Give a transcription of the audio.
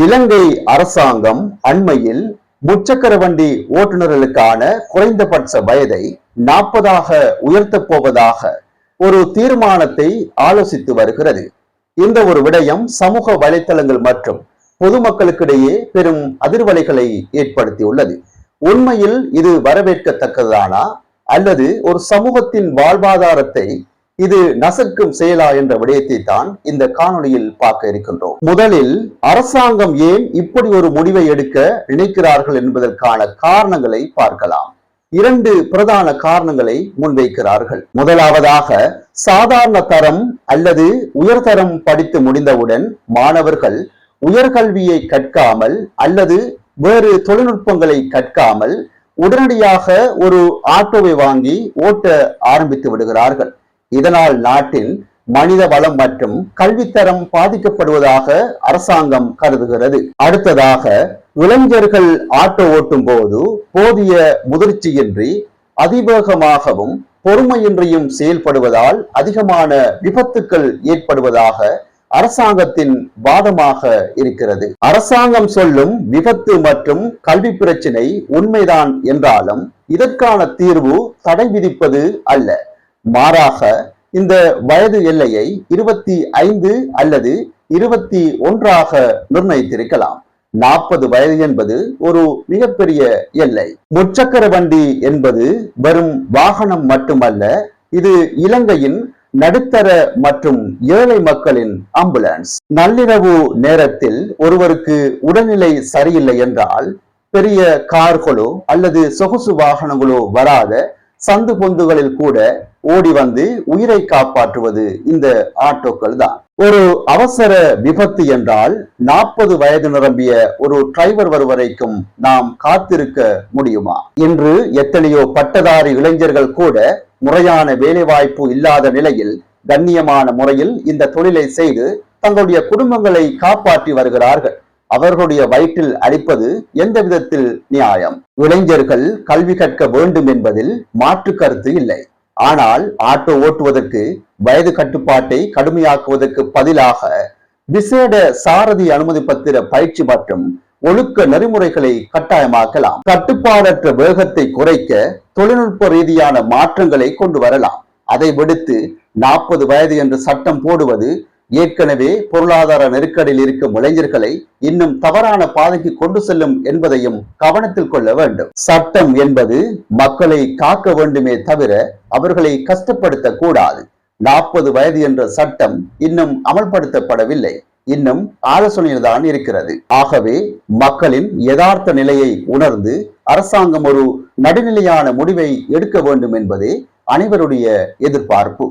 இலங்கை அரசாங்கம் அண்மையில் முச்சக்கர வண்டி ஓட்டுநர்களுக்கான குறைந்தபட்ச வயதை 40ஆக உயர்த்தப் போவதாக ஒரு தீர்மானத்தை ஆலோசித்து வருகிறது. இந்த ஒரு விடயம் சமூக வலைத்தளங்கள் மற்றும் பொதுமக்களுக்கிடையே பெரும் அதிர்வலைகளை ஏற்படுத்தியுள்ளது. உண்மையில் இது வரவேற்கத்தக்கதானா அல்லது ஒரு சமூகத்தின் வாழ்வாதாரத்தை இது நசுக்கும் செயலா என்ற விடயத்தை தான் இந்த காணொளியில் பார்க்க இருக்கின்றோம். முதலில் அரசாங்கம் ஏன் இப்படி ஒரு முடிவை எடுக்க நினைக்கிறார்கள் என்பதற்கான காரணங்களை பார்க்கலாம். 2 பிரதான காரணங்களை முன்வைக்கிறார்கள். முதலாவதாக, சாதாரண தரம் அல்லது உயர்தரம் படித்து முடிந்தவுடன் மாணவர்கள் உயர்கல்வியை கற்காமல் அல்லது வேறு தொழில்நுட்பங்களை கற்காமல் உடனடியாக ஒரு ஆட்டோவை வாங்கி ஓட்ட ஆரம்பித்து விடுகிறார்கள். இதனால் நாட்டின் மனித வளம் மற்றும் கல்வித்தரம் பாதிக்கப்படுவதாக அரசாங்கம் கருதுகிறது. அடுத்ததாக, இளைஞர்கள் ஆட்டோ ஓட்டும் போது போதிய முதிர்ச்சியின்றி அதிவேகமாகவும் பொறுமையின்றியும் செயல்படுவதால் அதிகமான விபத்துக்கள் ஏற்படுவதாக அரசாங்கத்தின் வாதமாக இருக்கிறது. அரசாங்கம் சொல்லும் விபத்து மற்றும் கல்வி பிரச்சினை உண்மைதான் என்றாலும் இதற்கான தீர்வு தடை விதிப்பது அல்ல. மாறாக இந்த வயது எல்லையை 25 அல்லது 21ஆக நிர்ணயித்திருக்கலாம். 40 வயது என்பது ஒரு மிகப்பெரிய எல்லை. முச்சக்கர வண்டி என்பது வெறும் வாகனம் மட்டுமல்ல, இது இலங்கையின் நடுத்தர மற்றும் ஏழை மக்களின் ஆம்புலன்ஸ். நள்ளிரவு நேரத்தில் ஒருவருக்கு உடல்நிலை சரியில்லை என்றால் பெரிய கார்களோ அல்லது சொகுசு வாகனங்களோ வராத சந்து பொந்துகளில் கூட ஓடி வந்து உயிரை காப்பாற்றுவது இந்த ஆட்டோக்கள் தான். ஒரு அவசர விபத்து என்றால் 40 வயது நிரம்பிய ஒரு டிரைவர் வரைக்கும் நாம் காத்திருக்க முடியுமா? இன்று எத்தனையோ பட்டதாரி இளைஞர்கள் கூட முறையான வேலைவாய்ப்பு இல்லாத நிலையில் கண்ணியமான முறையில் இந்த தொழிலை செய்து தங்களுடைய குடும்பங்களை காப்பாற்றி வருகிறார்கள். அவர்களுடைய வயிற்றில் அடிப்பது எந்த விதத்தில் நியாயம்? இளைஞர்கள் கல்வி கற்க வேண்டும் என்பதில் மாற்று கருத்து இல்லை. ஆனால் ஆட்டோ ஓட்டுவதற்கு வயது கட்டுப்பாட்டை கடுமையாக்குவதற்கு பதிலாக விசேட சாரதி அனுமதி பத்திர பயிற்சி மற்றும் ஒழுக்க நெறிமுறைகளை கட்டாயமாக்கலாம். கட்டுப்பாடற்ற வேகத்தை குறைக்க தொழில்நுட்ப ரீதியான மாற்றங்களை கொண்டு வரலாம். அதை விடுத்து 40 வயது என்று சட்டம் போடுவது ஏற்கனவே பொருளாதார நெருக்கடியில் இருக்கும் இளைஞர்களை இன்னும் தவறான பாதைக்கு கொண்டு செல்லும் என்பதையும் கவனத்தில் கொள்ள வேண்டும். சட்டம் என்பது மக்களை காக்க வேண்டுமே தவிர அவர்களை கஷ்டப்படுத்த கூடாது. 40 வயது என்ற சட்டம் இன்னும் அமல்படுத்தப்படவில்லை, இன்னும் ஆலோசனையில் தான் இருக்கிறது. ஆகவே மக்களின் யதார்த்த நிலையை உணர்ந்து அரசாங்கம் ஒரு நடுநிலையான முடிவை எடுக்க வேண்டும் என்பதே அனைவருடைய எதிர்பார்ப்பு.